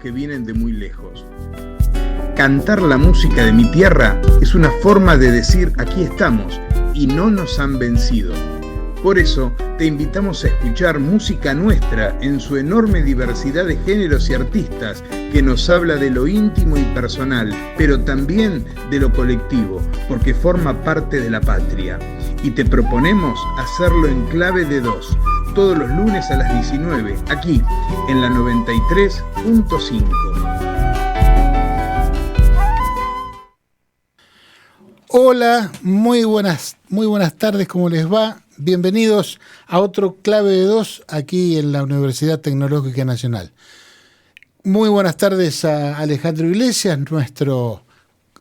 que vienen de muy lejos. Cantar la música de mi tierra es una forma de decir aquí estamos y no nos han vencido. Por eso te invitamos a escuchar música nuestra en su enorme diversidad de géneros y artistas que nos habla de lo íntimo y personal, pero también de lo colectivo, porque forma parte de la patria. Y te proponemos hacerlo en clave de 2, todos los lunes a las 19, aquí en la 93.5. Hola, muy buenas tardes, ¿cómo les va? Bienvenidos a otro Clave de 2 aquí en la Universidad Tecnológica Nacional. Muy buenas tardes a Alejandro Iglesias, nuestro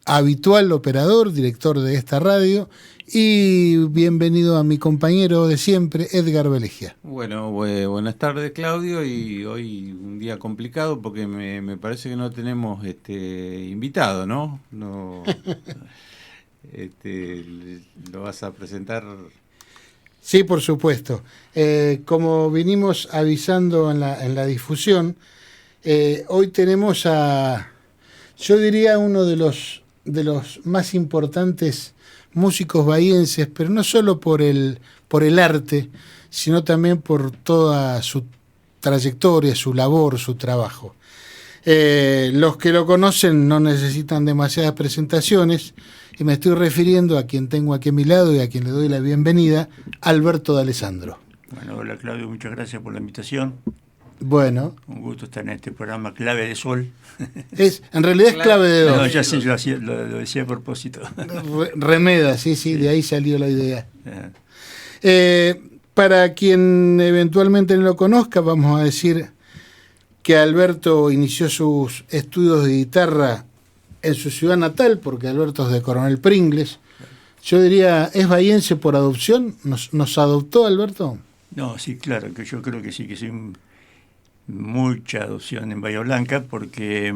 habitual operador, director de esta radio, y bienvenido a mi compañero de siempre, Edgar Belegia. Bueno, buenas tardes, Claudio, y hoy un día complicado porque me parece que no tenemos invitado, ¿no? No lo vas a presentar. Sí, por supuesto. Como vinimos avisando en la difusión, hoy tenemos yo diría, uno de los más importantes músicos bahienses, pero no solo por el arte, sino también por toda su trayectoria, su labor, su trabajo. Los que lo conocen no necesitan demasiadas presentaciones, y me estoy refiriendo a quien tengo aquí a mi lado y a quien le doy la bienvenida, Alberto D'Alessandro. Bueno, hola Claudio, muchas gracias por la invitación. Bueno. Un gusto estar en este programa Clave de Sol. En realidad es Clave de 2. No, ya sé, yo lo decía a propósito. Remeda, sí, de ahí salió la idea. Para quien eventualmente no lo conozca, vamos a decir que Alberto inició sus estudios de guitarra en su ciudad natal, porque Alberto es de Coronel Pringles. Yo diría, ¿es bahiense por adopción? ¿Nos adoptó Alberto? No, sí, claro, que yo creo que sí, que soy mucha adopción en Bahía Blanca, porque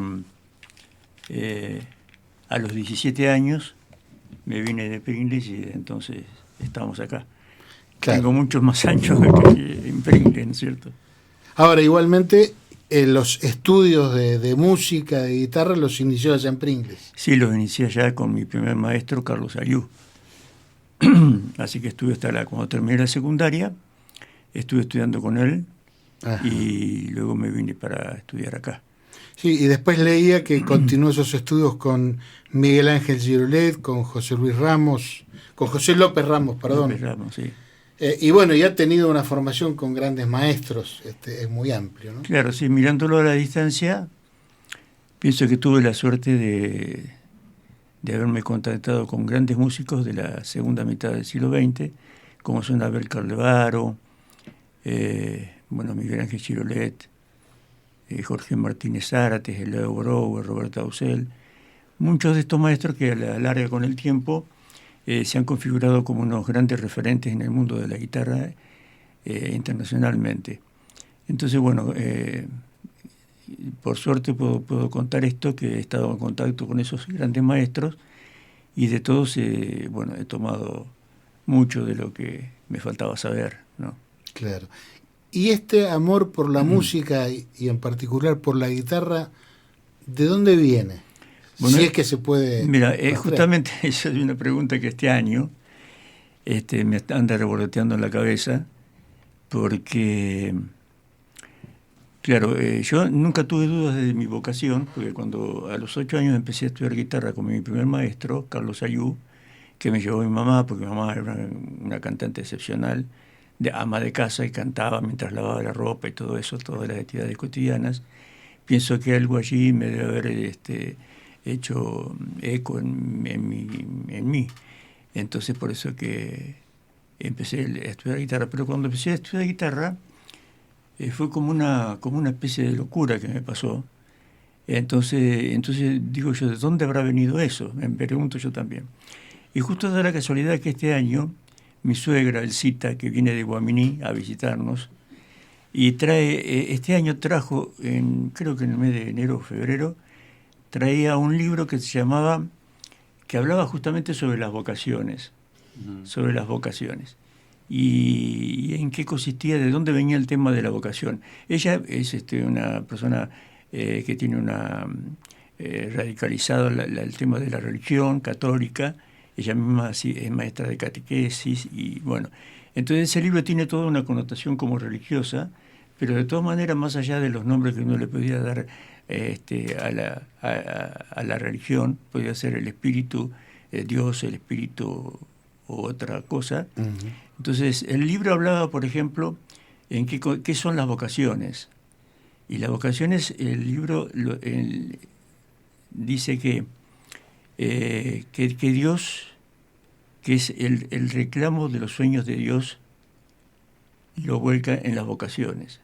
a los 17 años me vine de Pringles y entonces estamos acá. Claro. Tengo muchos más años que en Pringles, ¿no es cierto? Ahora, igualmente, los estudios de música, de guitarra, los inició allá en Pringles. Sí, los inicié allá con mi primer maestro, Carlos Ayú. Así que estuve cuando terminé la secundaria, estuve estudiando con él. Ajá. Y luego me vine para estudiar acá. Sí, y después leía que continuó esos estudios con Miguel Ángel Girolet, con José López Ramos, perdón. López Ramos, sí. Y bueno, ya ha tenido una formación con grandes maestros, es muy amplio, ¿no? Claro, sí, mirándolo a la distancia, pienso que tuve la suerte de haberme contactado con grandes músicos de la segunda mitad del siglo XX, como son Abel Carlevaro, Miguel Ángel Girolet, Jorge Martínez Zárate, Leo Brouwer, Roberto Ausel, muchos de estos maestros que a la larga con el tiempo se han configurado como unos grandes referentes en el mundo de la guitarra internacionalmente. Entonces, por suerte puedo contar esto, que he estado en contacto con esos grandes maestros y de todos, he tomado mucho de lo que me faltaba saber, ¿no? Claro. Y este amor por la música y en particular por la guitarra, ¿de dónde viene? Bueno, si es que se puede... Mira, justamente esa es una pregunta que este año me anda revoloteando en la cabeza, porque, claro, yo nunca tuve dudas de mi vocación, porque cuando a los 8 años empecé a estudiar guitarra con mi primer maestro, Carlos Ayú, que me llevó mi mamá, porque mi mamá era una cantante excepcional, de ama de casa, y cantaba mientras lavaba la ropa y todo eso, todas las actividades cotidianas. Pienso que algo allí me debe haber hecho eco en mí. Entonces, por eso que empecé a estudiar guitarra. Pero cuando empecé a estudiar guitarra, fue como una especie de locura que me pasó. Entonces digo yo, ¿de dónde habrá venido eso? Me pregunto yo también. Y justo da la casualidad que este año mi suegra, Elcita, que viene de Guaminí a visitarnos, y este año trajo, creo que en el mes de enero o febrero, traía un libro que hablaba justamente sobre las vocaciones, y en qué consistía, de dónde venía el tema de la vocación. Ella es una persona que tiene una radicalizado el tema de la religión católica. Ella misma es maestra de catequesis y bueno, entonces ese libro tiene toda una connotación como religiosa, pero de todas maneras, más allá de los nombres que uno le podía dar a la religión, podía ser el espíritu, Dios, el espíritu u otra cosa. Uh-huh. Entonces el libro hablaba, por ejemplo, en qué son las vocaciones. Y las vocaciones, el libro dice que Dios, que es el reclamo de los sueños de Dios, lo vuelca en las vocaciones,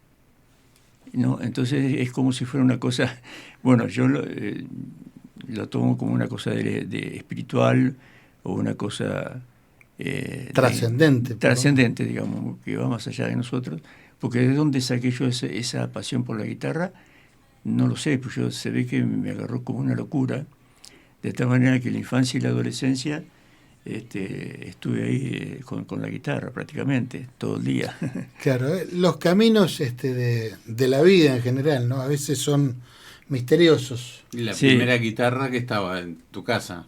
¿no? Entonces es como si fuera una cosa, bueno, yo lo tomo como una cosa de espiritual o una cosa trascendente, digamos, que va más allá de nosotros, porque ¿de dónde saqué yo esa pasión por la guitarra? No lo sé, pues se ve que me agarró como una locura, de tal manera que en la infancia y la adolescencia estuve ahí con la guitarra prácticamente todo el día. Claro, los caminos de la vida en general, ¿no? A veces son misteriosos. ¿Y la primera guitarra que estaba en tu casa?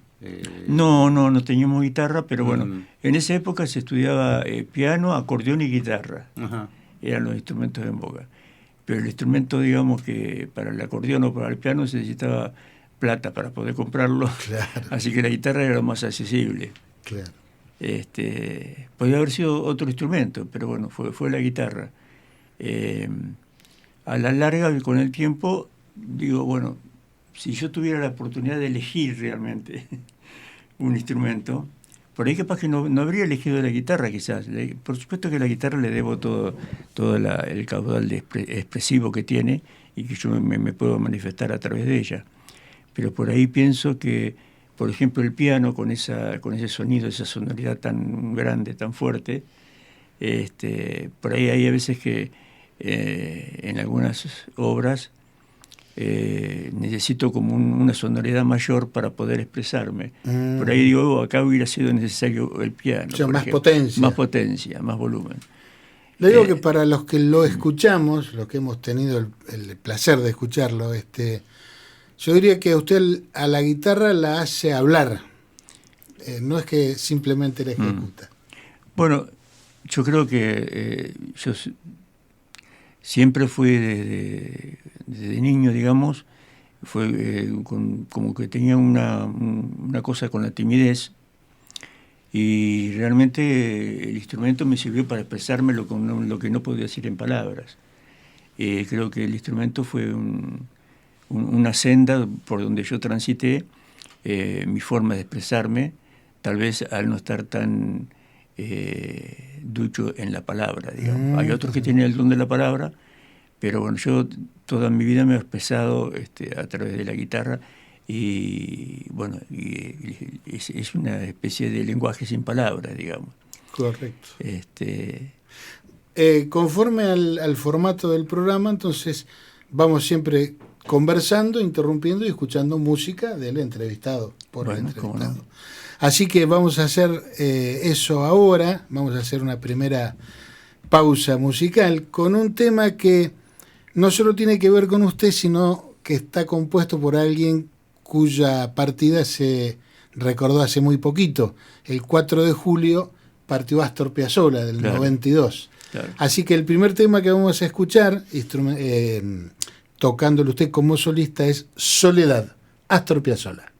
No teníamos guitarra, pero bueno, en esa época se estudiaba piano, acordeón y guitarra. Ajá. Eran los instrumentos en boga. Pero el instrumento, digamos que para el acordeón o para el piano se necesitaba plata para poder comprarlo. Claro. Así que la guitarra era lo más accesible. Claro. Podía haber sido otro instrumento, pero bueno, fue la guitarra. A la larga, con el tiempo, digo, bueno, si yo tuviera la oportunidad de elegir realmente un instrumento, por ahí capaz que no habría elegido la guitarra quizás. Por supuesto que a la guitarra le debo todo el caudal expresivo que tiene y que yo me puedo manifestar a través de ella. Pero por ahí pienso que, por ejemplo, el piano con ese sonido, esa sonoridad tan grande, tan fuerte, por ahí hay a veces que en algunas obras necesito como una sonoridad mayor para poder expresarme. Por ahí digo, acá hubiera sido necesario el piano. O sea, más potencia. Más potencia, más volumen. Le digo que para los que lo escuchamos, los que hemos tenido el placer de escucharlo, yo diría que usted a la guitarra la hace hablar, no es que simplemente la ejecuta. Bueno, yo creo que yo siempre fui desde niño, digamos, fue como que tenía una cosa con la timidez y realmente el instrumento me sirvió para expresarme lo que no podía decir en palabras. Creo que el instrumento fue una senda por donde yo transité mi forma de expresarme, tal vez al no estar tan ducho en la palabra, digamos. Hay otros que tienen el don de la palabra, pero bueno, yo toda mi vida me he expresado a través de la guitarra y bueno, es una especie de lenguaje sin palabras, digamos. Correcto. Conforme al formato del programa, entonces vamos siempre conversando, interrumpiendo y escuchando música del entrevistado, el entrevistado. No. Así que vamos a hacer eso ahora, vamos a hacer una primera pausa musical con un tema que no solo tiene que ver con usted, sino que está compuesto por alguien cuya partida se recordó hace muy poquito. El 4 de julio partió Astor Piazzolla, del 92. Claro. Así que el primer tema que vamos a escuchar, tocándolo usted como solista, es Soledad, Astor Piazzolla.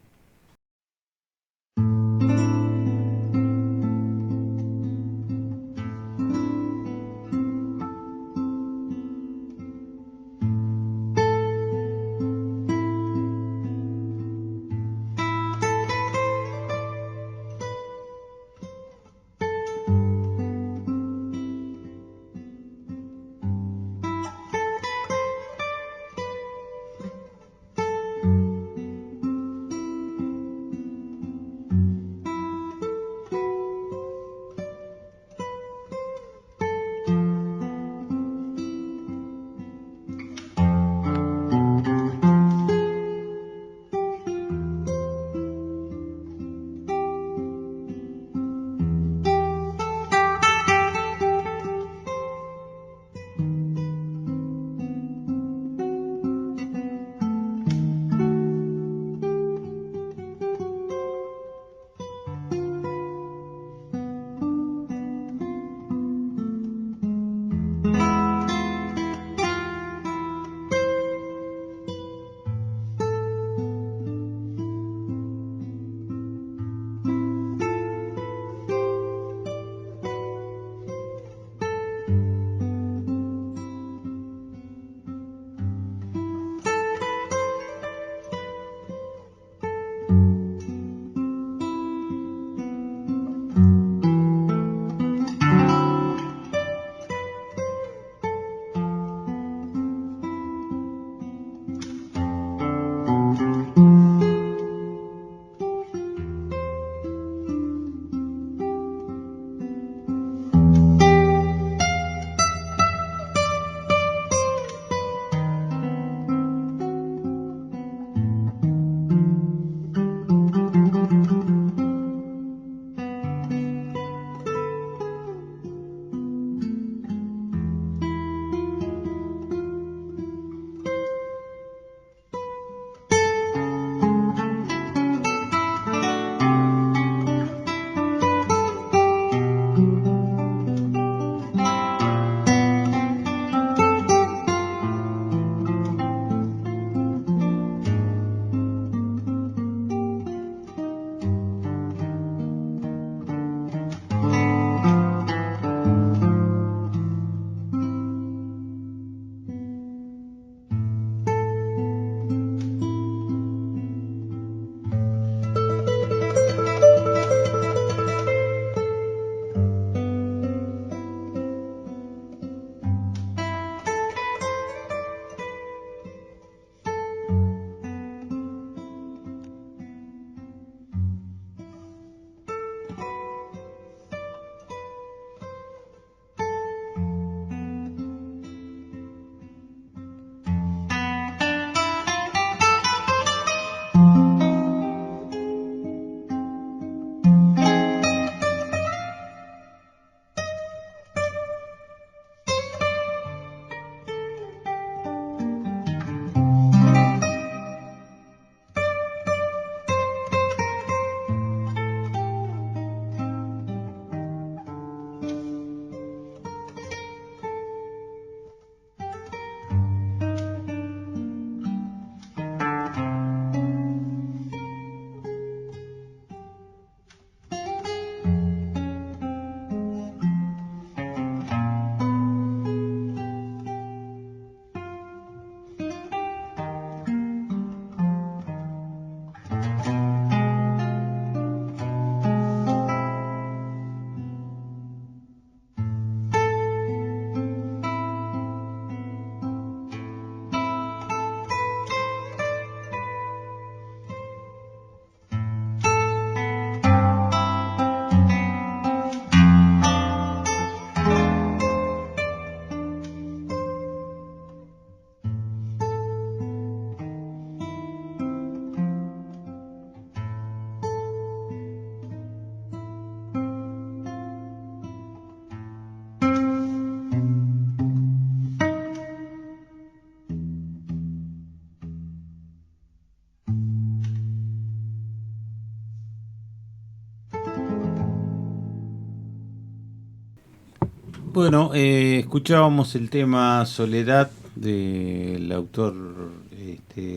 Bueno, escuchábamos el tema Soledad del autor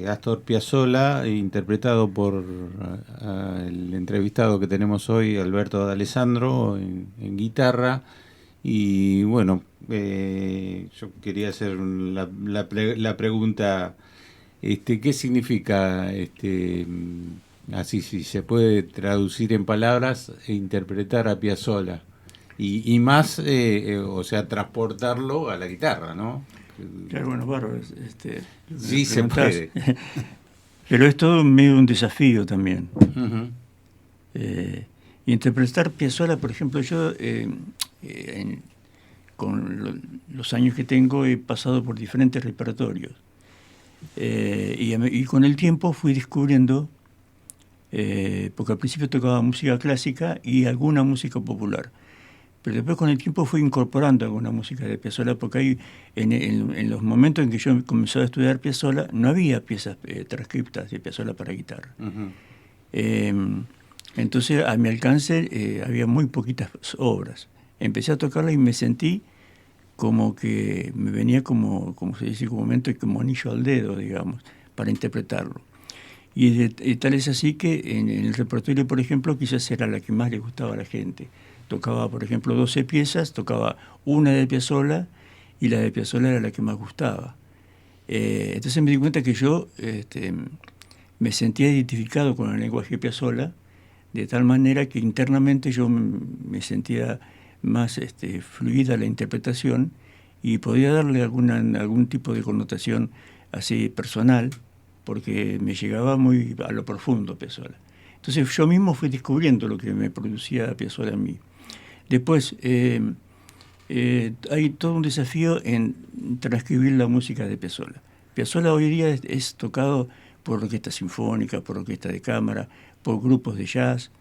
Astor Piazzolla, interpretado por el entrevistado que tenemos hoy, Alberto D'Alessandro, en guitarra. Y bueno, yo quería hacer la pregunta, ¿qué significa, así si se puede traducir en palabras, interpretar a Piazzolla? Y más, o sea, transportarlo a la guitarra, ¿no? Claro, bueno, bárbaro. Sí, se puede. Pero es todo medio un desafío también. Uh-huh. Interpretar Piazzolla, por ejemplo, yo con los años que tengo he pasado por diferentes repertorios. Y con el tiempo fui descubriendo, porque al principio tocaba música clásica y alguna música popular. Pero después con el tiempo fui incorporando alguna música de Piazzolla, porque ahí, en los momentos en que yo comencé a estudiar Piazzolla, no había piezas transcriptas de Piazzolla para guitarra. Uh-huh. Entonces, a mi alcance había muy poquitas obras. Empecé a tocarla y me sentí como que me venía como se dice comúnmente, como anillo al dedo, digamos, para interpretarlo. Y tal es así que en el repertorio, por ejemplo, quizás era la que más le gustaba a la gente. Tocaba, por ejemplo, 12 piezas, tocaba una de Piazzolla y la de Piazzolla era la que más gustaba. Entonces me di cuenta que yo me sentía identificado con el lenguaje de Piazzolla, de tal manera que internamente yo me sentía más fluida la interpretación y podía darle algún tipo de connotación así personal, porque me llegaba muy a lo profundo Piazzolla. Entonces yo mismo fui descubriendo lo que me producía Piazzolla en mí. Después, hay todo un desafío en transcribir la música de Piazzolla. Piazzolla hoy día es tocado por orquesta sinfónica, por orquesta de cámara, por grupos de jazz,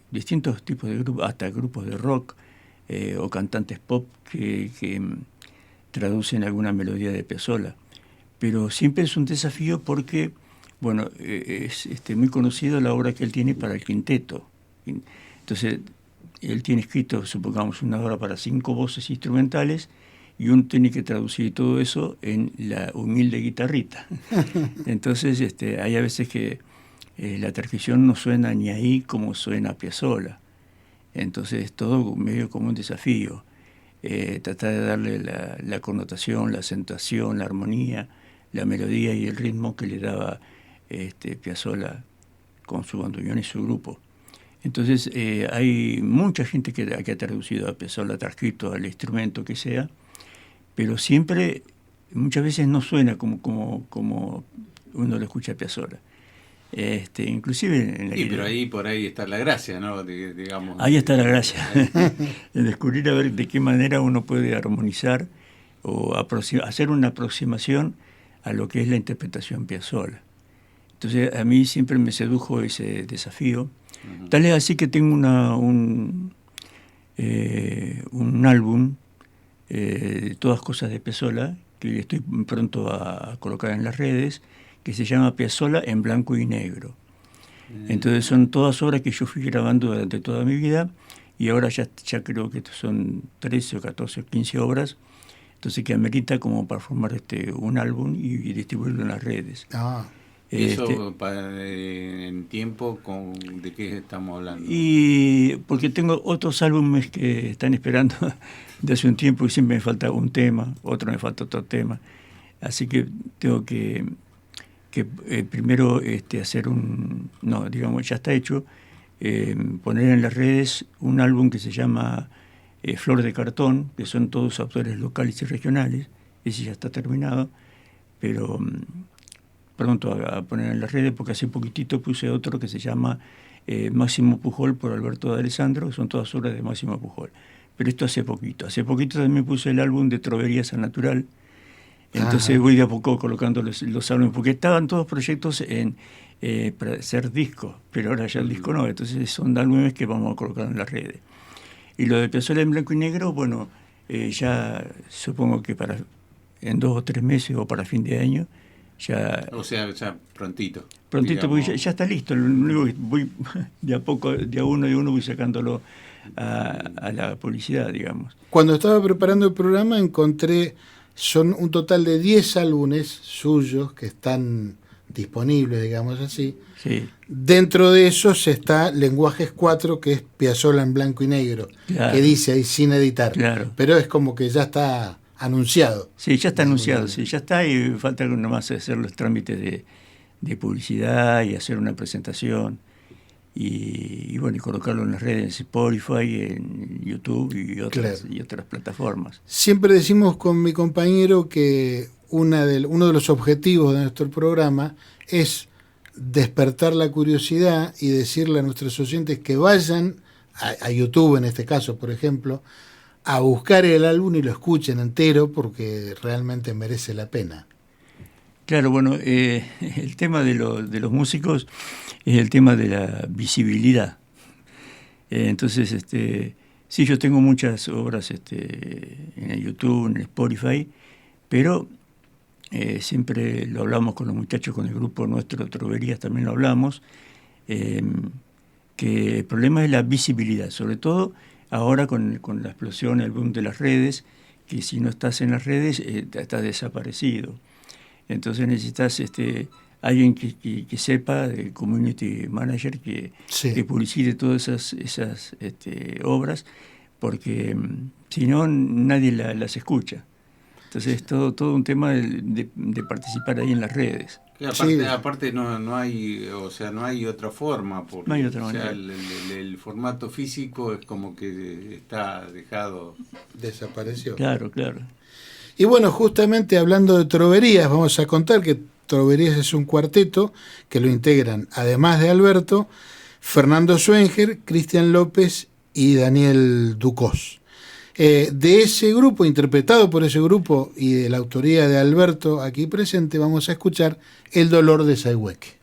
distintos tipos de grupos, hasta grupos de rock o cantantes pop que traducen alguna melodía de Piazzolla. Pero siempre es un desafío porque, bueno, es muy conocido la obra que él tiene para el quinteto. Entonces, él tiene escrito, supongamos, una obra para 5 voces instrumentales y uno tiene que traducir todo eso en la humilde guitarrita. Entonces, hay a veces que la transcripción no suena ni ahí como suena Piazzolla. Entonces, es todo medio como un desafío. Tratar de darle la connotación, la acentuación, la armonía, la melodía y el ritmo que le daba Piazzolla con su bandoneón y su grupo. Entonces, hay mucha gente que ha traducido a Piazzolla, transcrito al instrumento que sea, pero siempre, muchas veces no suena como uno lo escucha a Piazzolla. Inclusive en la pero ahí por ahí está la gracia, ¿no? Digamos. Ahí está la gracia, en descubrir a ver de qué manera uno puede armonizar o hacer una aproximación a lo que es la interpretación Piazzolla. Entonces, a mí siempre me sedujo ese desafío. Uh-huh. Tal es así que tengo un álbum de todas cosas de Piazzolla que estoy pronto a colocar en las redes, que se llama Piazzolla en blanco y negro. Entonces son todas obras que yo fui grabando durante toda mi vida y ahora ya creo que son 13 o 14 o 15 obras, entonces que amerita como para formar un álbum y distribuirlo en las redes. ¿Eso en tiempo de qué estamos hablando? Y porque tengo otros álbumes que están esperando de hace un tiempo y siempre me falta un tema, otro me falta otro tema. Así que tengo que primero hacer ya está hecho, poner en las redes un álbum que se llama Flor de Cartón, que son todos autores locales y regionales. Ese ya está terminado, pero pronto a poner en las redes, porque hace poquitito puse otro que se llama Máximo Pujol por Alberto D'Alessandro, que son todas obras de Máximo Pujol. Pero esto hace poquito. Hace poquito también puse el álbum de Troverías al Natural. Entonces voy de a poco colocando los álbumes, porque estaban todos proyectos para hacer discos, pero ahora ya el disco no, entonces son álbumes que vamos a colocar en las redes. Y lo de Piazzolla en blanco y negro, bueno, ya supongo que en 2 o 3 meses o para fin de año ya... O sea, ya prontito. Prontito, digamos. porque ya está listo. Lo único que voy de a poco, de a uno voy sacándolo a la publicidad, digamos. Cuando estaba preparando el programa encontré, son un total de 10 álbumes suyos que están disponibles, digamos así. Sí, Dentro de esos está Lenguajes 4, que es Piazzolla en blanco y negro, claro, que dice ahí sin editar. claro. Pero es como que ya está anunciado. Sí, ya está anunciado, sí, ya está, y falta nomás hacer los trámites de publicidad y hacer una presentación y bueno, y colocarlo en las redes, en Spotify, en YouTube y otras plataformas. Siempre decimos con mi compañero que uno de los objetivos de nuestro programa es despertar la curiosidad y decirle a nuestros oyentes que vayan a YouTube, en este caso, por ejemplo, a buscar el álbum y lo escuchen entero porque realmente merece la pena. Claro, bueno, el tema de los músicos es el tema de la visibilidad. Entonces, sí, yo tengo muchas obras en el YouTube, en el Spotify, pero siempre lo hablamos con los muchachos, con el grupo nuestro, Troverías, también lo hablamos, que el problema es la visibilidad, sobre todo ahora con la explosión, el boom de las redes, que si no estás en las redes, estás desaparecido. Entonces necesitas alguien que sepa, de community manager, que publicite todas esas obras, porque si no, nadie las escucha. Entonces es todo un tema de participar ahí en las redes. Aparte no hay, o sea, no hay otra forma, porque no hay otra manera. El formato físico es como que está dejado. Desapareció. Claro. Y bueno, justamente hablando de Troverías, vamos a contar que Troverías es un cuarteto que lo integran, además de Alberto, Fernando Schwenger, Cristian López y Daniel Ducós. De ese grupo, interpretado por ese grupo y de la autoría de Alberto aquí presente, vamos a escuchar El dolor de Sayhueque.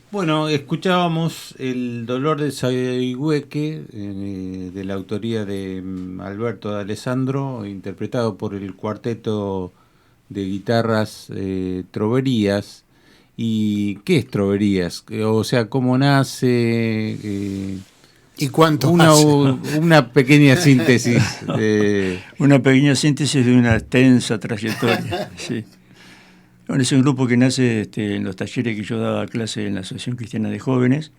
Bueno, escuchábamos El dolor de Sayhueque, de la autoría de Alberto de Alessandro, interpretado por el cuarteto de guitarras Troverías. ¿Y qué es Troverías? O sea, ¿cómo nace? ¿Y cuánto hace? Una pequeña síntesis. Una pequeña síntesis de una extensa trayectoria. Sí. Bueno, es un grupo que nace en los talleres que yo daba clase en la Asociación Cristiana de Jóvenes.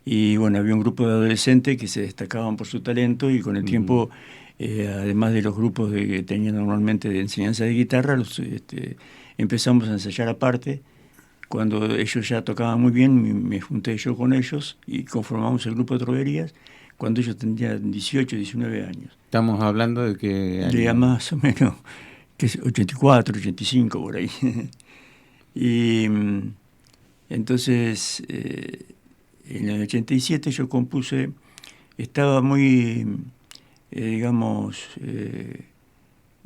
Y bueno, había un grupo de adolescentes que se destacaban por su talento y con el tiempo, además de los grupos que tenían normalmente de enseñanza de guitarra, empezamos a ensayar aparte. Cuando ellos ya tocaban muy bien, me junté yo con ellos y conformamos el grupo de Troverías cuando ellos tenían 18, 19 años. Estamos hablando de que... Ya más o menos, que es 84, 85, por ahí. Y entonces, en el 87 yo compuse, estaba muy,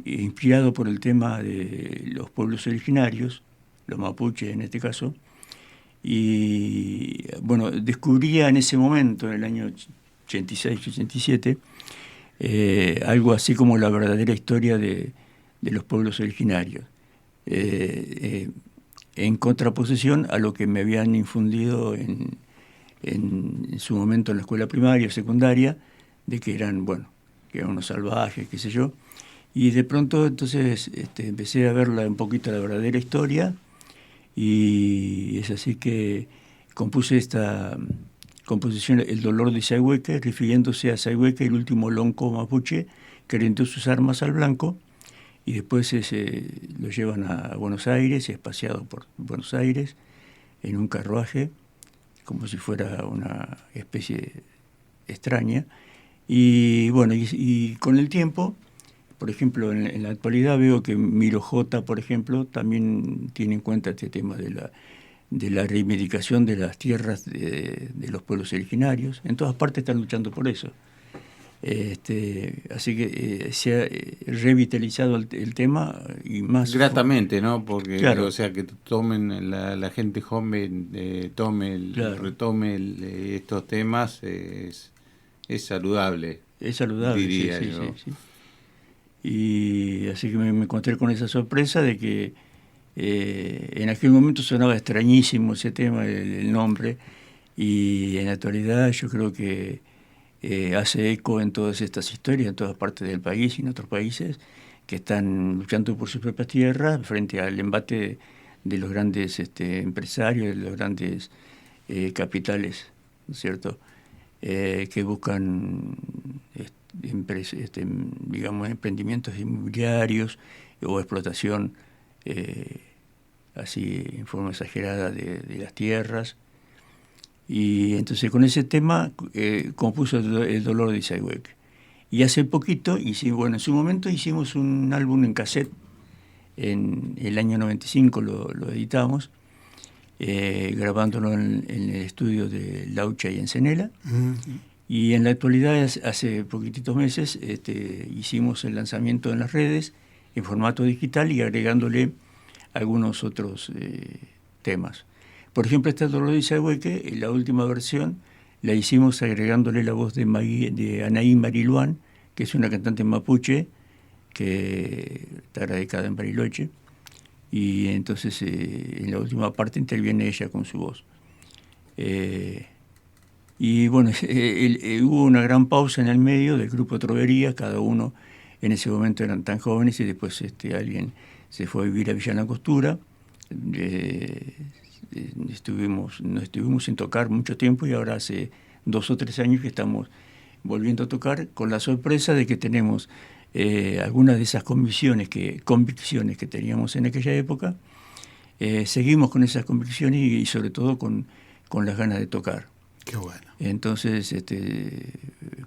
inspirado por el tema de los pueblos originarios, los mapuches en este caso, y bueno, descubría en ese momento, en el año 86-87, algo así como la verdadera historia de los pueblos originarios, en contraposición a lo que me habían infundido en su momento en la escuela primaria, secundaria, de que eran, bueno, que eran unos salvajes, qué sé yo, y de pronto entonces empecé a ver un poquito la verdadera historia. Y es así que compuse esta composición, El dolor de Sayhueque, refiriéndose a Sayhueque, el último lonco mapuche que rindió sus armas al blanco, y después lo llevan a Buenos Aires, es paseado por Buenos Aires en un carruaje, como si fuera una especie extraña. Y bueno, y con el tiempo, por ejemplo, en la actualidad veo que Miro J, por ejemplo, también tiene en cuenta este tema de la reivindicación de las tierras de los pueblos originarios. En todas partes están luchando por eso. Así que se ha revitalizado el tema y más... Gratamente, ¿no? Porque, claro, o sea, que tomen la gente joven, claro, retome estos temas, es saludable. Es saludable, diría sí, yo. sí. Y así que me encontré con esa sorpresa de que en aquel momento sonaba extrañísimo ese tema, el nombre, y en la actualidad yo creo que hace eco en todas estas historias, en todas partes del país y en otros países, que están luchando por sus propias tierras frente al embate de los grandes empresarios, de los grandes capitales, ¿no es cierto?, que buscan digamos, emprendimientos inmobiliarios o explotación así en forma exagerada de las tierras. Y entonces con ese tema compuso El dolor de Sayhueque. Y hace poquito, en su momento hicimos un álbum en cassette, en el año 95 lo editamos, grabándolo en el estudio de Laucha y Ensenela. Uh-huh. Y en la actualidad, hace poquititos meses, hicimos el lanzamiento en las redes en formato digital y agregándole algunos otros temas. Por ejemplo, este dolor de Sayhueque, la última versión, la hicimos agregándole la voz de Anaí Mariluán, que es una cantante mapuche que está radicada en Bariloche. Y entonces en la última parte interviene ella con su voz. Y bueno, hubo una gran pausa en el medio del grupo Troverías, cada uno en ese momento eran tan jóvenes y después alguien se fue a vivir a Villa Langostura. No estuvimos sin tocar mucho tiempo y ahora hace 2 o 3 años que estamos volviendo a tocar con la sorpresa de que tenemos algunas de esas convicciones que teníamos en aquella época. Seguimos con esas convicciones y sobre todo con las ganas de tocar. Qué bueno. Entonces,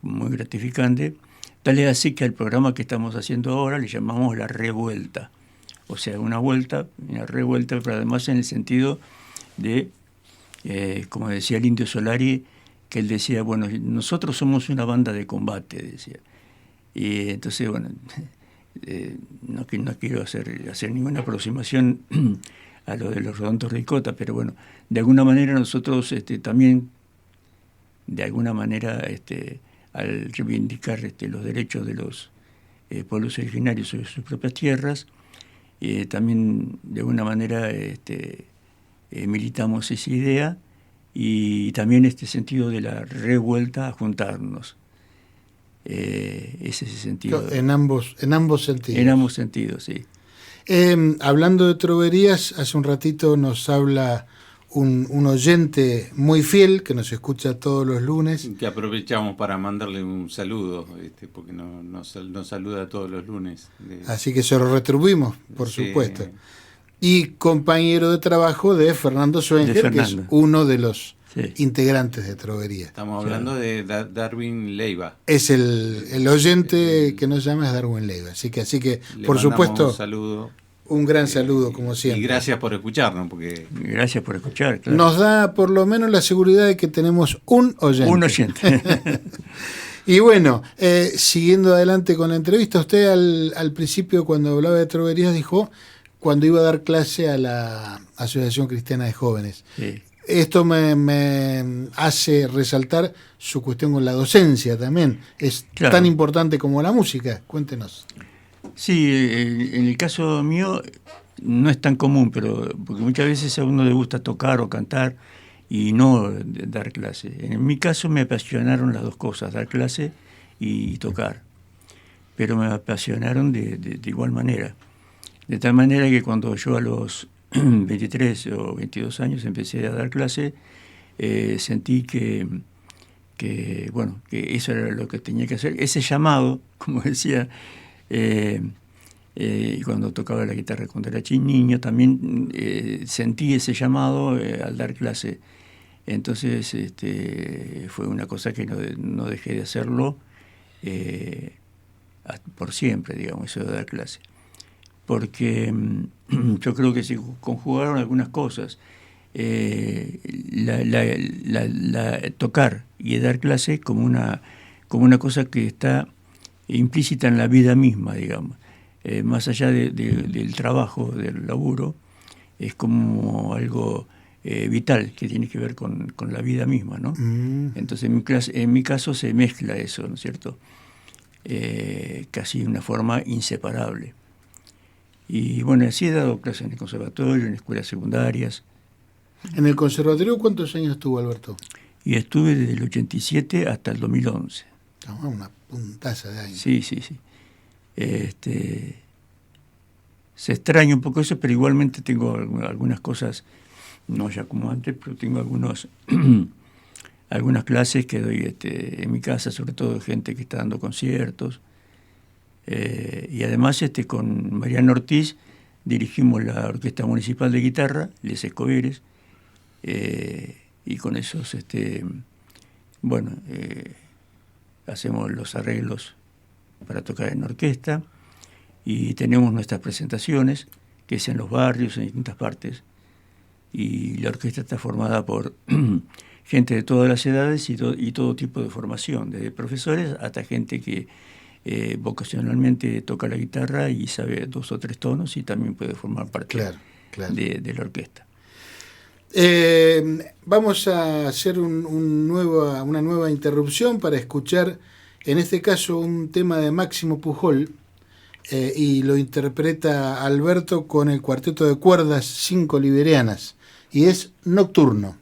muy gratificante. Tal es así que al programa que estamos haciendo ahora le llamamos La Revuelta. O sea, una revuelta, pero además en el sentido de, como decía el Indio Solari, que él decía, bueno, nosotros somos una banda de combate, decía. Y entonces, bueno, no quiero hacer ninguna aproximación a lo de los Redondos Ricota, pero bueno, de alguna manera nosotros también, de alguna manera, al reivindicar los derechos de los pueblos originarios sobre sus propias tierras, también de alguna manera militamos esa idea y también este sentido de la revuelta a juntarnos. Es ese sentido. En ambos sentidos. En ambos sentidos, sí. Hablando de troverías, hace un ratito nos habla un oyente muy fiel que nos escucha todos los lunes. Que aprovechamos para mandarle un saludo, porque nos saluda todos los lunes. Así que se lo retribuimos, por supuesto. Y compañero de trabajo de Fernando Swenger, que es uno de los integrantes de Trovería. Estamos hablando de Darwin Leiva. Es el oyente que nos llama, es Darwin Leiva. Así que por supuesto, un gran saludo, como siempre. Y gracias por escucharnos. Gracias por escuchar. Claro. Nos da por lo menos la seguridad de que tenemos un oyente. Un oyente. Y bueno, siguiendo adelante con la entrevista, usted al principio, cuando hablaba de troverías, dijo cuando iba a dar clase a la Asociación Cristiana de Jóvenes. Sí. Esto me hace resaltar su cuestión con la docencia también. Es tan importante como la música. Cuéntenos. Sí, en el caso mío no es tan común, pero porque muchas veces a uno le gusta tocar o cantar y no dar clase. En mi caso me apasionaron las dos cosas, dar clase y tocar. Pero me apasionaron de igual manera. De tal manera que cuando yo a los 23 o 22 años empecé a dar clase, sentí que eso era lo que tenía que hacer. Ese llamado, como decía, cuando tocaba la guitarra cuando era niño, también sentí ese llamado al dar clase. Entonces fue una cosa que no dejé de hacerlo por siempre, digamos, eso de dar clase. Porque yo creo que se conjugaron algunas cosas. Tocar y dar clase como una cosa que está implícita en la vida misma, digamos. Más allá del trabajo, del laburo, es como algo vital que tiene que ver con la vida misma, ¿no? Entonces en mi caso se mezcla eso, ¿no es cierto? Casi de una forma inseparable. Y bueno, así he dado clases en el conservatorio, en escuelas secundarias. ¿En el conservatorio cuántos años estuvo, Alberto? Y estuve desde el 87 hasta el 2011. Una puntaza de años. Sí. Se extraña un poco eso, pero igualmente tengo algunas cosas, no ya como antes, pero tengo algunas clases que doy en mi casa, sobre todo de gente que está dando conciertos. Y además con Mariano Ortiz dirigimos la Orquesta Municipal de Guitarra, Les Escoberes, y con esos hacemos los arreglos para tocar en orquesta y tenemos nuestras presentaciones que es en los barrios, en distintas partes, y la orquesta está formada por gente de todas las edades y todo tipo de formación, desde profesores hasta gente que vocacionalmente toca la guitarra y sabe 2 o 3 tonos y también puede formar parte de la orquesta. Vamos a hacer una nueva interrupción para escuchar, en este caso, un tema de Máximo Pujol, y lo interpreta Alberto con el cuarteto de cuerdas 5 liberianas, y es Nocturno.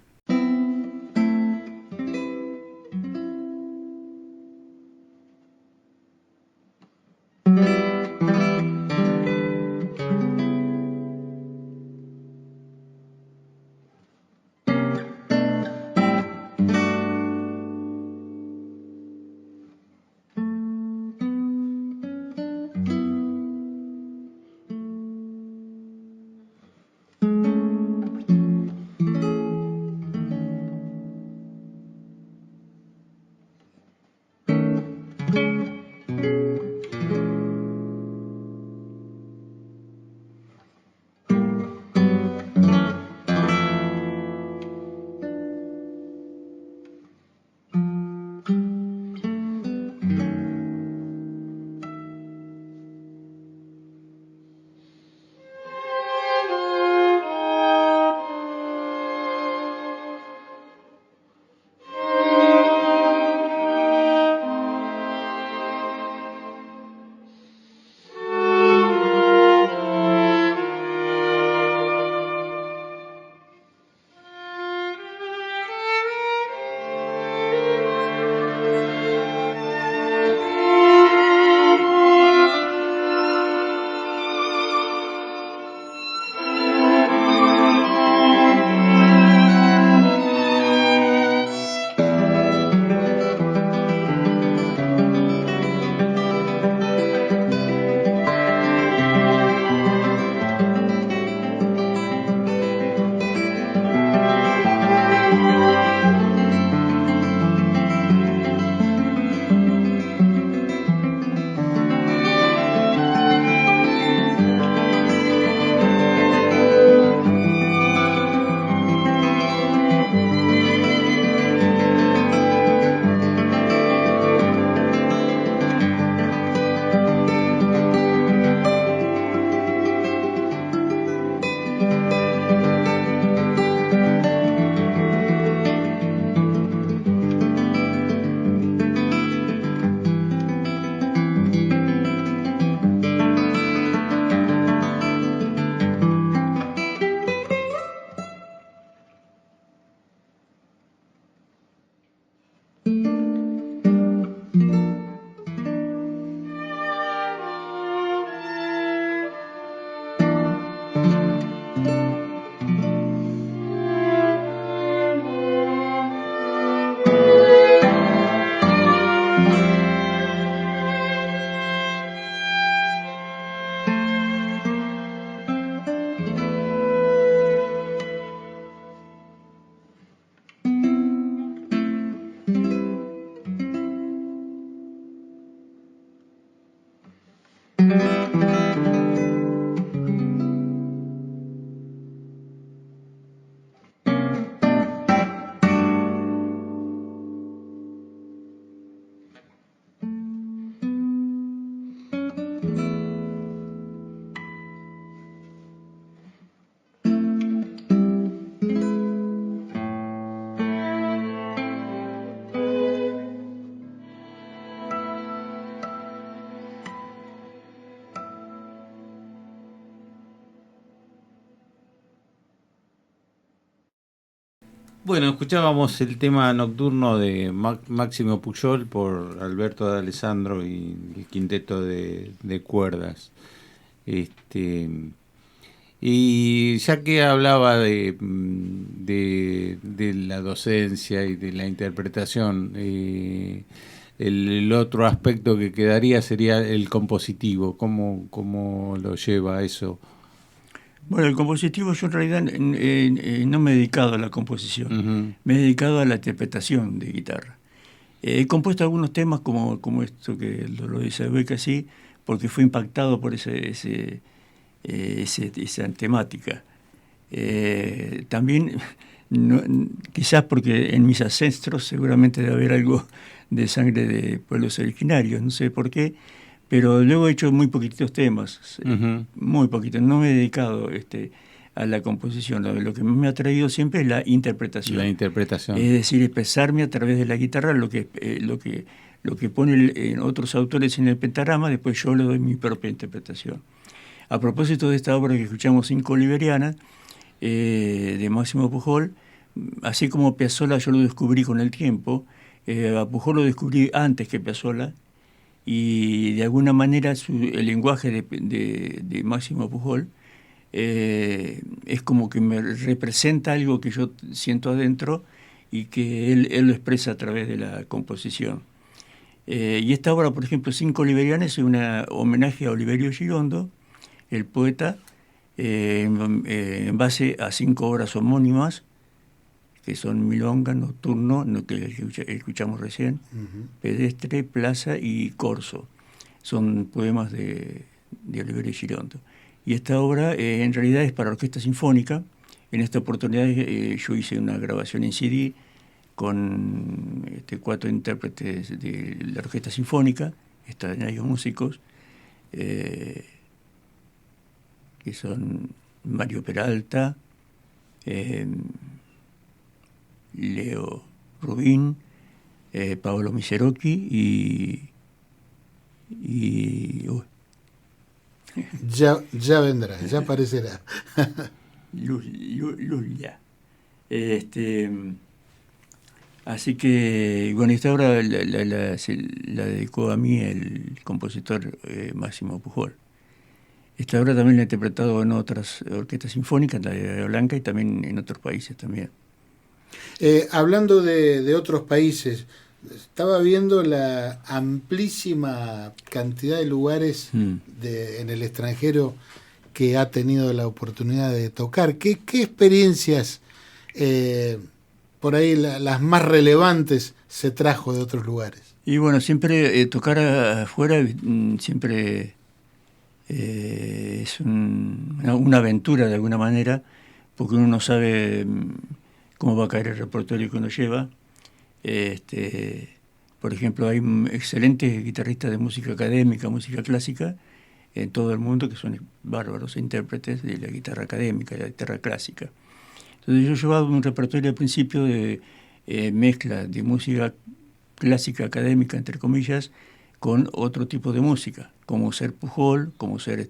Bueno, escuchábamos el tema nocturno de Máximo Pujol por Alberto D'Alessandro y el quinteto de cuerdas. Y ya que hablaba de la docencia y de la interpretación, el otro aspecto que quedaría sería el compositivo. ¿Cómo lo lleva eso? Bueno, el compositivo, yo en realidad no me he dedicado a la composición, me he dedicado a la interpretación de guitarra. He compuesto algunos temas como esto que lo dice Beca, así, porque fue impactado por esa temática. También, quizás porque en mis ancestros seguramente debe haber algo de sangre de pueblos originarios, no sé por qué, pero luego he hecho muy poquitos temas, muy poquitos. No me he dedicado a la composición. Lo que me ha traído siempre es la interpretación. La interpretación. Es decir, expresarme a través de la guitarra lo que ponen otros autores en el pentagrama, después yo le doy mi propia interpretación. A propósito de esta obra que escuchamos, Cinco Liberianas, de Máximo Pujol, así como Piazzolla yo lo descubrí con el tiempo, a Pujol lo descubrí antes que Piazzolla, y de alguna manera el lenguaje de Máximo Pujol es como que me representa algo que yo siento adentro y que él lo expresa a través de la composición. Y esta obra, por ejemplo, Cinco Liberianas, es un homenaje a Oliverio Girondo, el poeta, en base a 5 obras homónimas, que son Milonga, Nocturno, que escuchamos recién, Pedestre, Plaza y Corso. Son poemas de Oliverio Girondo. Y esta obra en realidad es para orquesta sinfónica. En esta oportunidad yo hice una grabación en CD con 4 intérpretes de la orquesta sinfónica, extraordinarios músicos, que son Mario Peralta, Leo Rubín, Paolo Miserocchi y ya vendrá, ya aparecerá. Lulia. Así que, bueno, esta obra la dedicó a mí el compositor Máximo Pujol. Esta obra también la he interpretado en otras orquestas sinfónicas, la de Blanca, y también en otros países también. Hablando de otros países, estaba viendo la amplísima cantidad de lugares en el extranjero que ha tenido la oportunidad de tocar. ¿Qué experiencias, por ahí las más relevantes, se trajo de otros lugares? Y bueno, siempre tocar afuera siempre es una aventura de alguna manera, porque uno no sabe cómo va a caer el repertorio que uno lleva. Por ejemplo, hay excelentes guitarristas de música académica, música clásica, en todo el mundo, que son bárbaros intérpretes de la guitarra académica, de la guitarra clásica. Entonces yo llevaba un repertorio al principio de mezcla de música clásica académica, entre comillas, con otro tipo de música, como ser Pujol, como ser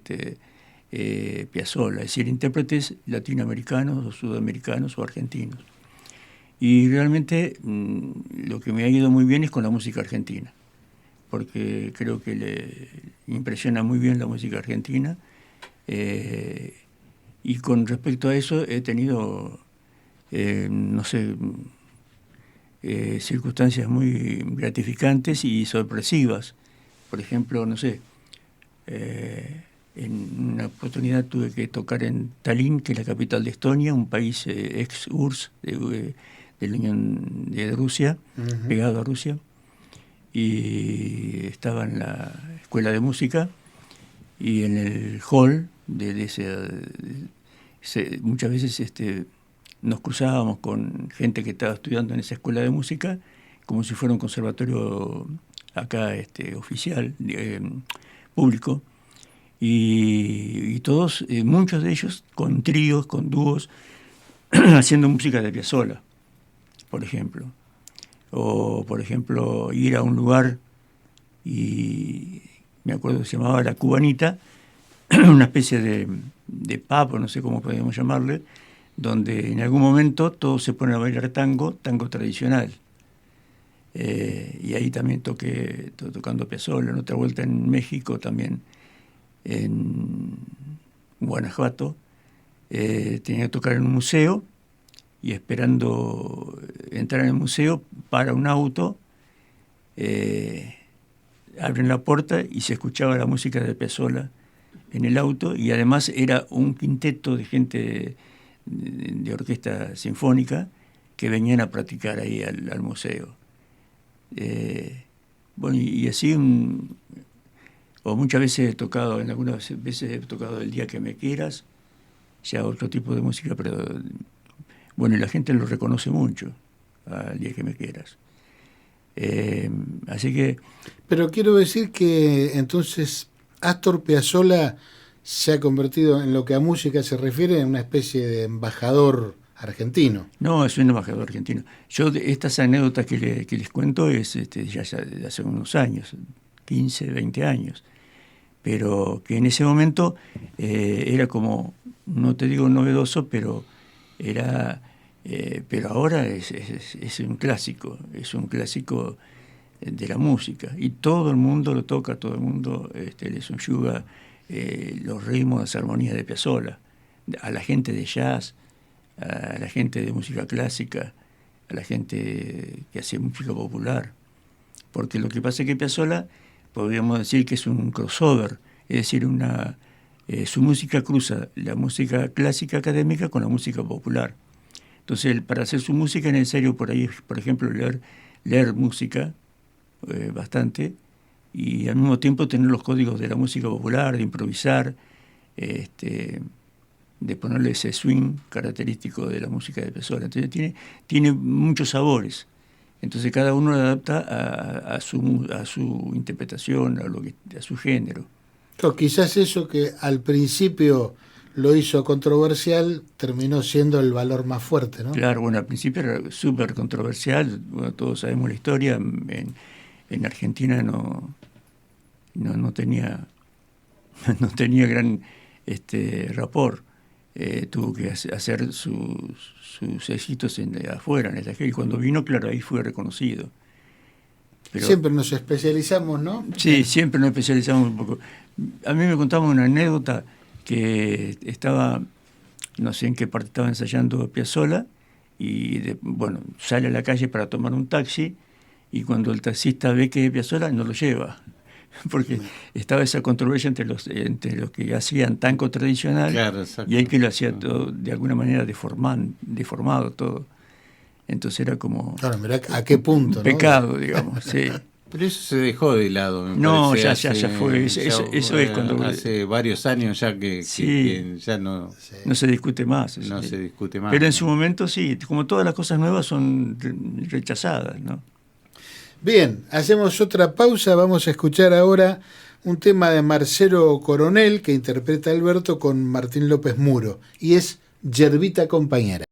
Piazzolla, es decir, intérpretes latinoamericanos o sudamericanos o argentinos. Y realmente lo que me ha ido muy bien es con la música argentina, porque creo que le impresiona muy bien la música argentina, y con respecto a eso he tenido, circunstancias muy gratificantes y sorpresivas. Por ejemplo, en una oportunidad tuve que tocar en Tallinn, que es la capital de Estonia, un país ex-URSS de la Unión de Rusia, pegado a Rusia, y estaba en la escuela de música y en el hall muchas veces nos cruzábamos con gente que estaba estudiando en esa escuela de música como si fuera un conservatorio acá oficial, público, y todos, muchos de ellos con tríos, con dúos, haciendo música de Piazzolla, por ejemplo. O, por ejemplo, ir a un lugar, y me acuerdo que se llamaba La Cubanita, una especie de pub, no sé cómo podemos llamarle, donde en algún momento todos se ponen a bailar tango tradicional. Y ahí también tocando Piazzolla. En otra vuelta en México también, en Guanajuato, tenía que tocar en un museo, y esperando entrar en el museo para un auto, abren la puerta y se escuchaba la música de Piazzolla en el auto, y además era un quinteto de gente de orquesta sinfónica que venían a practicar ahí al museo. Bueno, y así, o muchas veces he tocado, en algunas veces he tocado El Día que me quieras, ya otro tipo de música, pero bueno, y la gente lo reconoce mucho, al Día que me quieras. Así que... Pero quiero decir que entonces Astor Piazzolla se ha convertido, en lo que a música se refiere, en una especie de embajador argentino. No, es un embajador argentino. Yo, estas anécdotas que les cuento es ya de hace unos años, 15, 20 años, pero que en ese momento era como, no te digo novedoso, pero era... pero ahora es un clásico de la música, y todo el mundo lo toca, todo el mundo le subyuga los ritmos, las armonías de Piazzolla, a la gente de jazz, a la gente de música clásica, a la gente que hace música popular, porque lo que pasa es que Piazzolla, podríamos decir que es un crossover, es decir, su música cruza la música clásica académica con la música popular. Entonces, para hacer su música es necesario, por ejemplo, leer música bastante, y al mismo tiempo tener los códigos de la música popular, de improvisar, de ponerle ese swing característico de la música de Piazzolla. Entonces tiene muchos sabores. Entonces cada uno lo adapta a su interpretación, a su género. Claro, quizás eso que al principio lo hizo controversial terminó siendo el valor más fuerte, ¿no? Claro, bueno, al principio era súper controversial. Bueno, todos sabemos la historia. En Argentina no tenía gran rapport. Tuvo que hacer sus éxitos afuera, en el extranjero, y cuando vino, claro, ahí fue reconocido. Pero, siempre nos especializamos, ¿no? Sí, siempre nos especializamos un poco. A mí me contaban una anécdota que estaba, no sé en qué parte estaba ensayando Piazzolla, y sale a la calle para tomar un taxi, y cuando el taxista ve que es Piazzolla, no lo lleva, porque estaba esa controversia entre los que hacían tango tradicional, claro, y el que lo hacía todo de alguna manera deformado todo. Entonces era como... Claro, mirá a qué punto, un pecado, digamos, sí. Pero eso se dejó de lado, me no, parece. ya fue. Eso es cuando... Hace varios años ya que ya no... Sí. No se discute más. No se discute más. Pero en su momento sí, como todas las cosas nuevas son rechazadas, ¿no? Bien, hacemos otra pausa, vamos a escuchar ahora un tema de Marcelo Coronel que interpreta Alberto con Martín López Muro, y es Yerbita Compañera.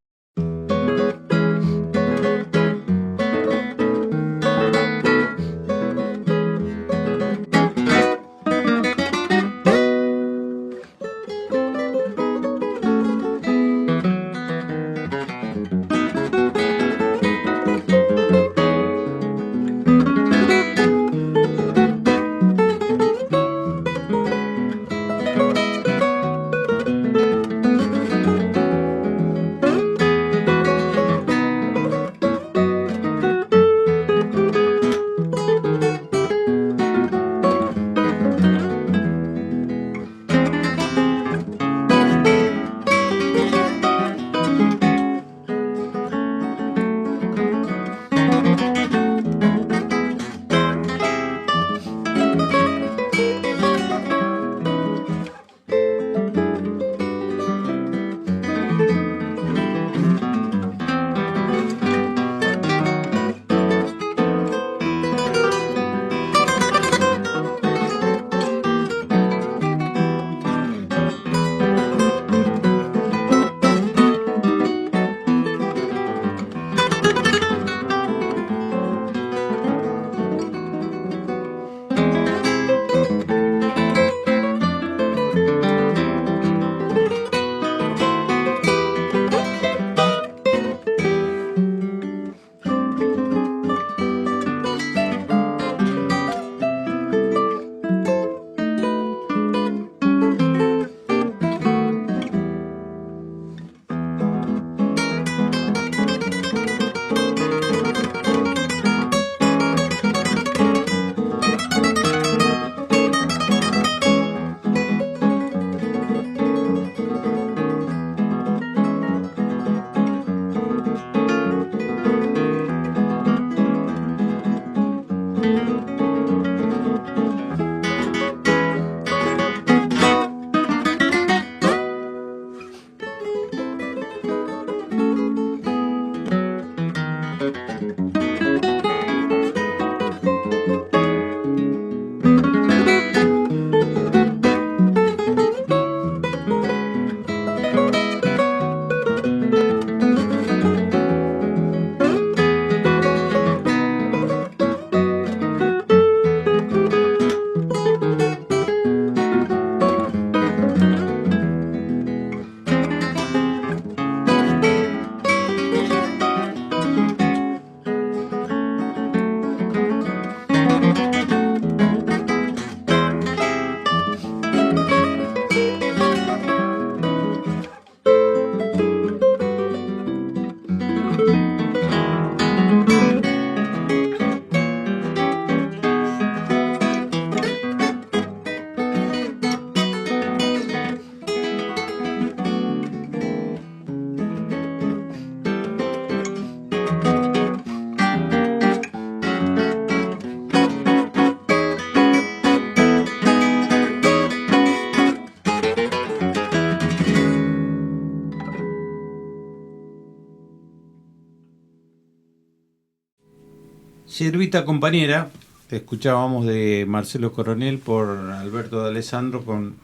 Yerbita compañera, escuchábamos de Marcelo Coronel por Alberto D'Alessandro con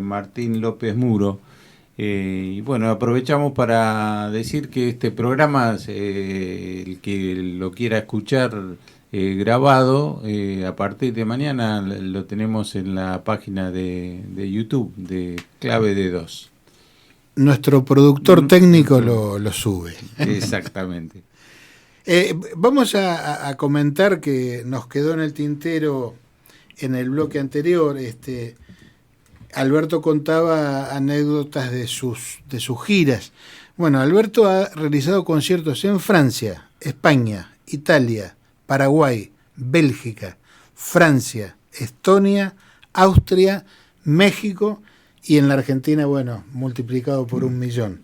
Martín López Muro. Y bueno, aprovechamos para decir que este programa, el que lo quiera escuchar grabado, a partir de mañana lo tenemos en la página de YouTube de Clave de Dos. Nuestro productor técnico lo sube. Exactamente. Vamos a comentar que nos quedó en el tintero en el bloque anterior. Alberto contaba anécdotas de sus giras. Bueno, Alberto ha realizado conciertos en Francia, España, Italia, Paraguay, Bélgica, Francia, Estonia, Austria, México y en la Argentina, bueno, multiplicado por 1.000.000.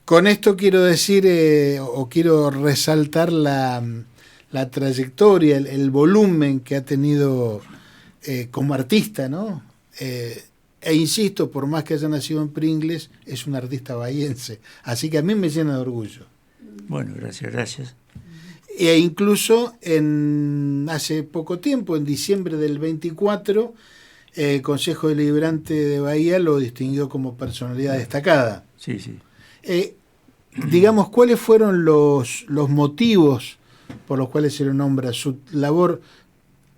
Con esto quiero decir, o quiero resaltar la trayectoria, el volumen que ha tenido como artista, ¿no? E insisto, por más que haya nacido en Pringles, es un artista bahiense. Así que a mí me llena de orgullo. Bueno, gracias. E incluso hace poco tiempo, en diciembre del 24, el Consejo Deliberante de Bahía lo distinguió como personalidad destacada. Sí. Digamos, ¿cuáles fueron los motivos por los cuales se lo nombra? ¿Su labor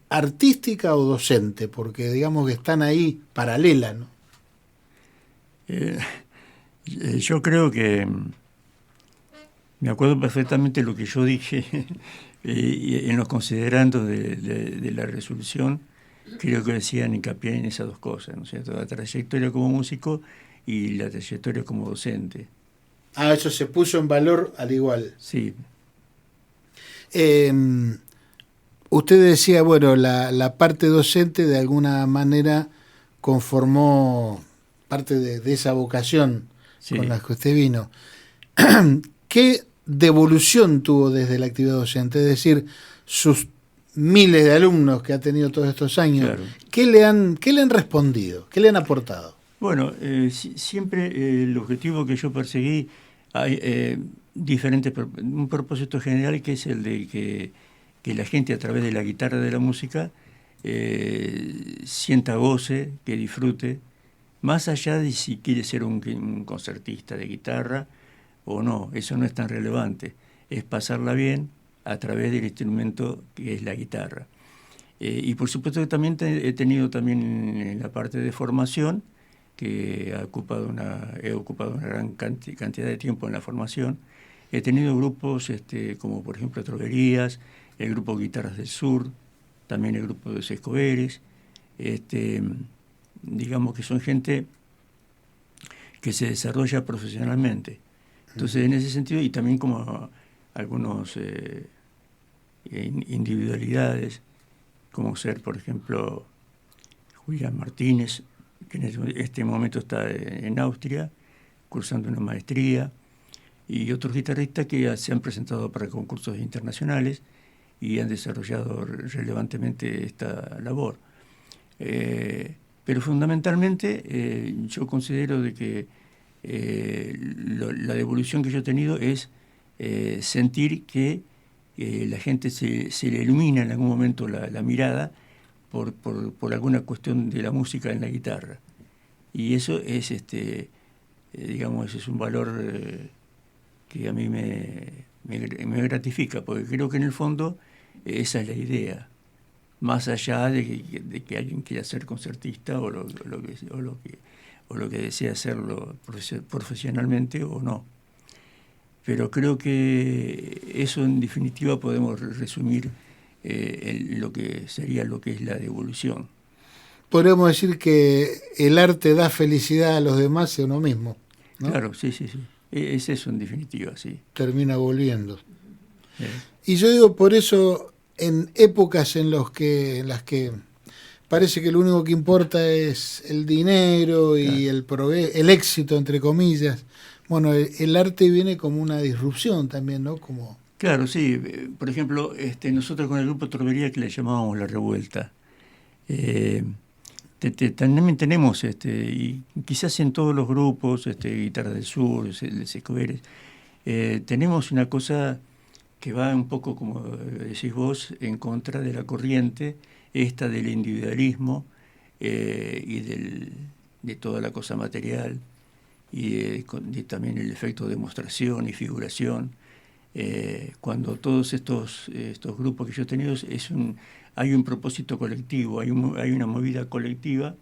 artística o docente? Porque digamos que están ahí paralelas, ¿no? Yo creo que me acuerdo perfectamente lo que yo dije en los considerandos de la resolución. Creo que decían hincapié en esas dos cosas, ¿no es cierto? La trayectoria como músico y la trayectoria como docente. Eso se puso en valor al igual. Sí. Usted decía, bueno, la parte docente de alguna manera conformó parte de esa vocación con la que usted vino. ¿Qué devolución tuvo desde la actividad docente? Es decir, sus miles de alumnos que ha tenido todos estos años, claro. ¿Qué le han respondido? ¿Qué le han aportado? Bueno, siempre el objetivo que yo perseguí, hay diferentes, un propósito general que es el de que la gente a través de la guitarra de la música sienta goce, que disfrute, más allá de si quiere ser un concertista de guitarra o no, eso no es tan relevante, es pasarla bien a través del instrumento que es la guitarra. Y por supuesto que también he tenido también en la parte de formación, que he ocupado una gran cantidad de tiempo en la formación. He tenido grupos como por ejemplo Troverías, el grupo Guitarras del Sur, también el grupo de Escoberes, digamos que son gente que se desarrolla profesionalmente. Entonces en ese sentido, y también como algunos individualidades, como ser por ejemplo Julián Martínez, que en este momento está en Austria, cursando una maestría, y otros guitarristas que se han presentado para concursos internacionales y han desarrollado relevantemente esta labor. Pero fundamentalmente yo considero de que la devolución que yo he tenido es sentir que la gente se le ilumina en algún momento la mirada por alguna cuestión de la música en la guitarra. Y eso es, digamos, es un valor que a mí me gratifica, porque creo que en el fondo esa es la idea, más allá de que alguien quiera ser concertista o lo que desea hacerlo profesionalmente o no. Pero creo que eso en definitiva podemos resumir lo que sería lo que es la devolución. Podríamos decir que el arte da felicidad a los demás y a uno mismo, ¿no? Claro, sí. Es eso en definitiva, sí. Termina volviendo. Y yo digo, por eso, en épocas en las que parece que lo único que importa es el dinero y el éxito, entre comillas, bueno, el arte viene como una disrupción también, ¿no? Como... Claro, sí. Por ejemplo, nosotros con el grupo Torbería, que le llamábamos La Revuelta, también tenemos, y quizás en todos los grupos, Guitarra del Sur, Escoberes, tenemos una cosa que va un poco, como decís vos, en contra de la corriente esta del individualismo y de toda la cosa material, y también el efecto de demostración y figuración. Cuando todos estos grupos que yo he tenido, hay un propósito colectivo, hay una movida colectiva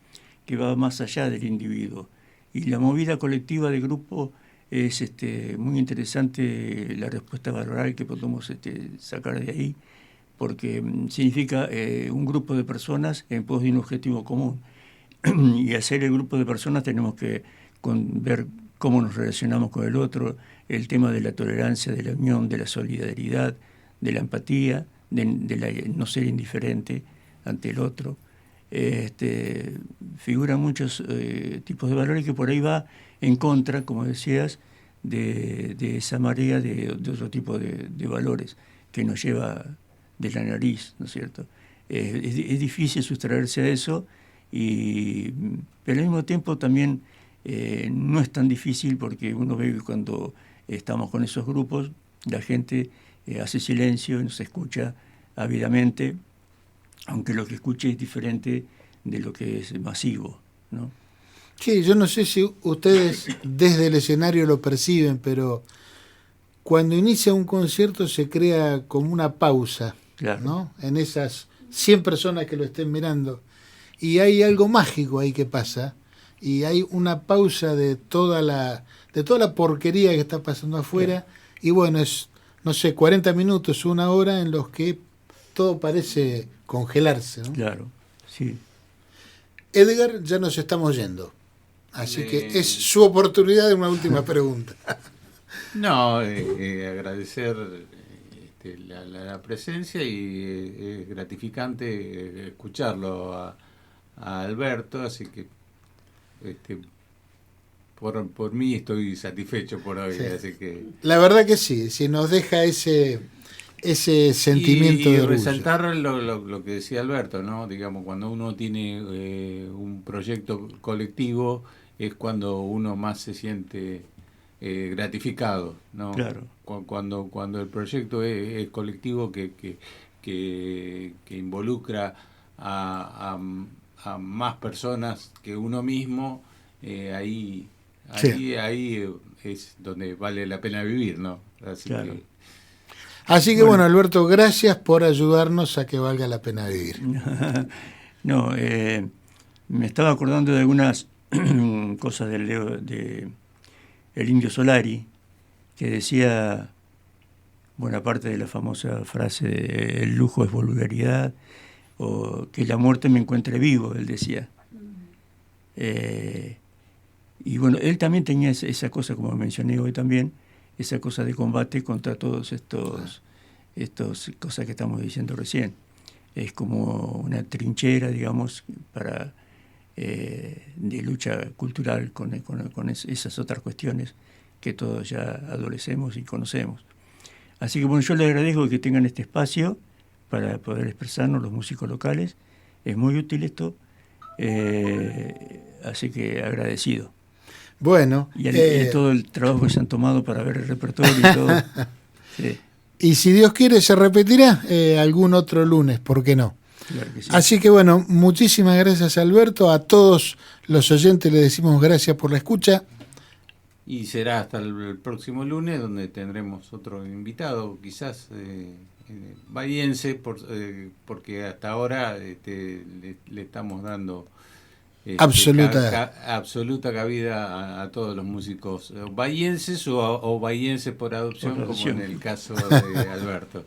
que va más allá del individuo. Y la movida colectiva de grupo es muy interesante, la respuesta valoral que podemos sacar de ahí, porque significa un grupo de personas en pos de un objetivo común. Y al ser el grupo de personas tenemos que ver cómo nos relacionamos con el otro, el tema de la tolerancia, de la unión, de la solidaridad, de la empatía, de la no ser indiferente ante el otro. Figuran muchos tipos de valores que por ahí va en contra, como decías, de esa marea de otro tipo de valores que nos lleva de la nariz, ¿no es cierto? Es difícil sustraerse a eso, pero al mismo tiempo también no es tan difícil, porque uno ve que cuando estamos con esos grupos, la gente hace silencio y nos escucha ávidamente, aunque lo que escuche es diferente de lo que es masivo, ¿no? Sí, yo no sé si ustedes desde el escenario lo perciben, pero cuando inicia un concierto se crea como una pausa, claro, ¿no? En esas 100 personas que lo estén mirando. Y hay algo mágico ahí que pasa, y hay una pausa de toda la porquería que está pasando afuera, claro. Y bueno, es, no sé, 40 minutos, una hora en los que todo parece congelarse, ¿no? Claro, sí. Edgar, ya nos estamos yendo, así que es su oportunidad de una última pregunta. No, agradecer la presencia, y es gratificante escucharlo a Alberto, así que por mí estoy satisfecho por hoy, sí. Así que la verdad que sí, si nos deja ese sentimiento de orgullo. Resaltar lo que decía Alberto, ¿no? Digamos, cuando uno tiene un proyecto colectivo es cuando uno más se siente gratificado, ¿no? Claro. Cuando el proyecto es colectivo, que involucra a más personas que uno mismo, ahí es donde vale la pena vivir, ¿no? Así que bueno, Alberto, gracias por ayudarnos a que valga la pena vivir. No, me estaba acordando de algunas cosas de el Indio Solari, que decía, buena parte de la famosa frase de el lujo es vulgaridad, o que la muerte me encuentre vivo, él decía. Y bueno, él también tenía esa cosa, como mencioné hoy también, esa cosa de combate contra todos estos cosas que estamos diciendo recién. Es como una trinchera, digamos, de lucha cultural con esas otras cuestiones que todos ya adolecemos y conocemos. Así que bueno, yo les agradezco que tengan este espacio para poder expresarnos los músicos locales. Es muy útil esto, así que agradecido. Bueno. Y todo el trabajo que se han tomado para ver el repertorio y todo. Sí, Y si Dios quiere, se repetirá algún otro lunes, ¿por qué no? claro que sí. Así que bueno, muchísimas gracias, Alberto. A todos los oyentes les decimos gracias por la escucha. Y será hasta el próximo lunes, donde tendremos otro invitado, quizás bahiense, porque hasta ahora le estamos dando absoluta cabida a todos los músicos bahienses o bahienses por adopción, como en el caso de Alberto.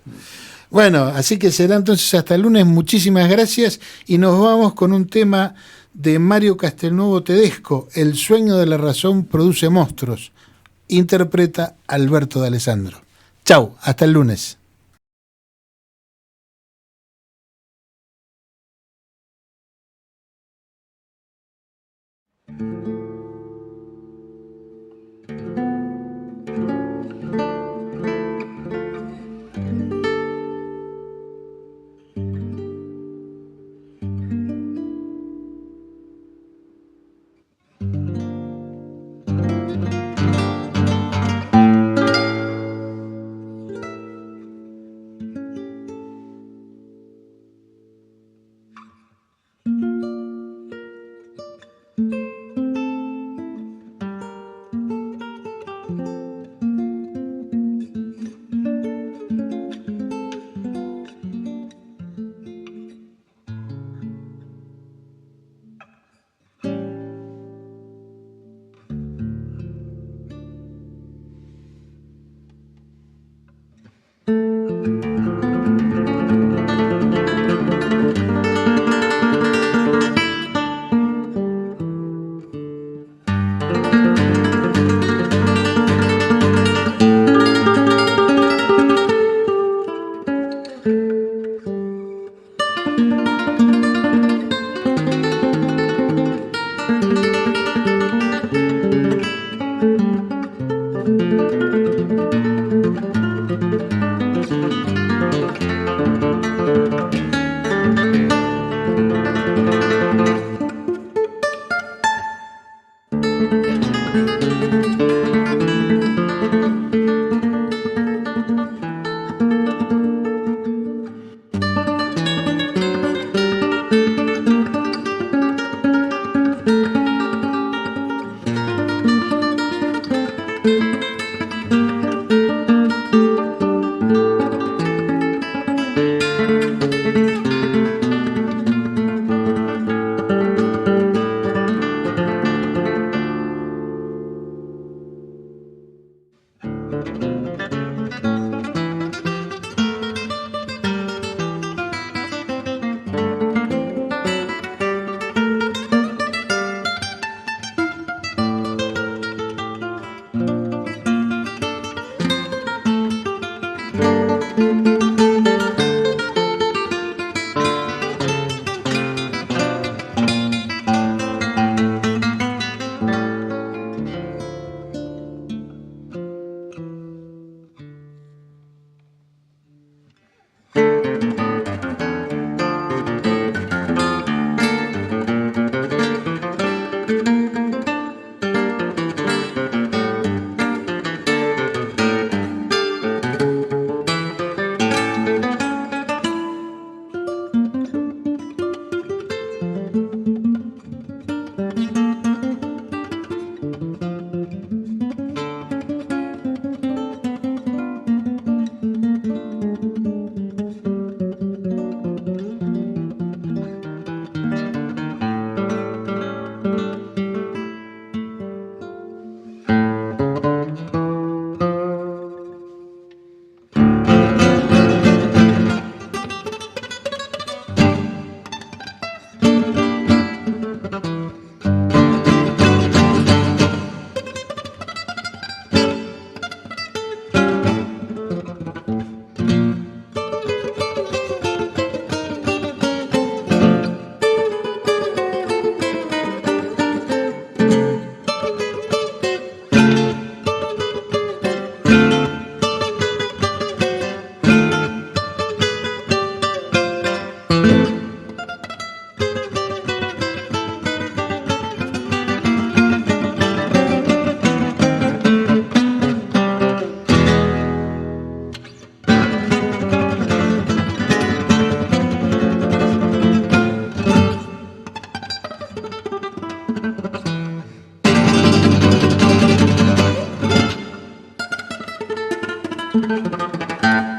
Bueno, así que será entonces hasta el lunes. Muchísimas gracias y nos vamos con un tema de Mario Castelnuovo Tedesco, El sueño de la razón produce monstruos. Interpreta Alberto D'Alessandro. Chau, hasta el lunes. Chao.